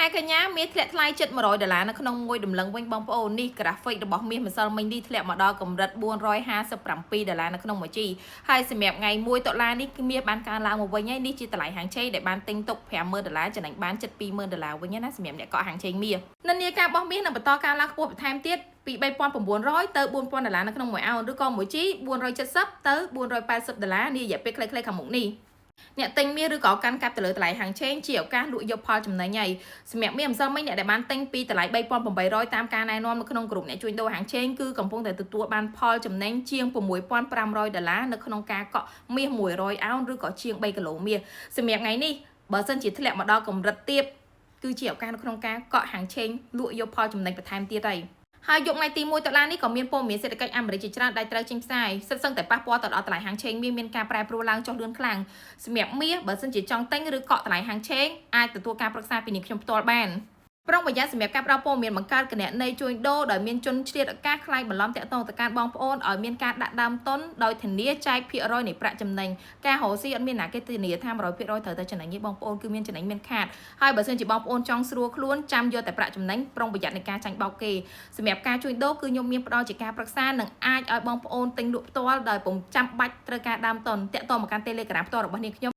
hai cái nhá miết thiệt lại chất mà rồi để là nó không ngồi đầm lưng quanh bóng ô ni graphic được bỏ miết mà sao mình đi thiệt mà đo cầm rật buôn roi ha sập rằm pi để là nó không mà chi hai xem mẹp ngày mui tội la đi miết bán ca la một vây nhá đi chỉ lại hàng chay để bán tinh tục phèm mơ để lá cho đánh bán chất pi mơ để là với nhá xem mẹp để có hàng chay miết nên như ca bóng miết là to ca la của tham tiết bị bay pon from 400ទៅ4000 ដុល្លារនៅក្នុងមួយអោនឬក៏មួយជី470ទៅ480 ដុល្លារនេះរយៈពេលខ្លីៗខាងមុខនេះអ្នកទិញមាសឬក៏កាន់កាប់ទៅលើតម្លៃហាងឆេងជាឱកាសលក់យកផលចំណេញហើយសម្រាប់មាសម្សិលមិញអ្នកដែលបានទិញពីតម្លៃ3800តាមការណែនាំនៅក្នុងក្រុមអ្នកជួញដូរហាងឆេងគឺកំពុងតែទទួលបានផលចំណេញជាង6500 ដុល្លារនៅក្នុងការកក់មាស100អោនឬក៏ជាង3គីឡូមាសសម្រាប់ថ្ងៃនេះបើសិនជាធ្លាក់មកដល់កម្រិតទាបគឺជាឱកាសនៅក្នុងការកក់ហាងឆេងលក់យកផលចំណេញបន្ថែមទៀតហើយហើយយកថ្ងៃទី1 តុលានេះក៏មានព័ត៌មានសេដ្ឋកិច្ចអាមេរិកជាច្រើនដែលត្រូវចេញផ្សាយសិតសឹងតែប៉ះពាល់ទៅដល់តម្លៃហាងឆេងមានការប្រែប្រួលឡើងចុះលឿនខ្លាំងសម្រាប់មាសបើសិនជាចង់ទិញឬកក់តម្លៃហាងឆេងអាចទទួលការប្រឹក្សាពីអ្នកខ្ញុំផ្ទាល់បានប្រុងប្រយ័ត្នសម្រាប់ការផ្ដល់ព័ត៌មានបង្កើតគណនីជួញដូរដោយមានជនឆ្លៀតឱកាសខ្លាយបន្លំតាក់ទងទៅការបងប្អូនឲ្យមានការដាក់ដើមទុនដោយធានាចែកភាគរយនៃប្រាក់ចំណេញការរកស៊ីអត់មានណាគេធានាថា 100% ត្រូវតែចំណេញទេបងប្អូនគឺមានចំណេញមានខាតហើយបើសិនជាបងប្អូនចង់ស្រួលខ្លួនចាំយកតែប្រាក់ចំណេញប្រុងប្រយ័ត្ននៃការចាញ់បោកគេសម្រាប់ការជួញដូរគឺខ្ញុំមានផ្ដល់ជាការប្រឹក្សានិងអាចឲ្យបងប្អូនទិញលក់ផ្ទាល់ដោយពុំចាំបាច់ត្រូវការដើមទុនតាក់ទងមកកាន់ Telegram ផ្ទាល់របស់នាងខ្ញុំ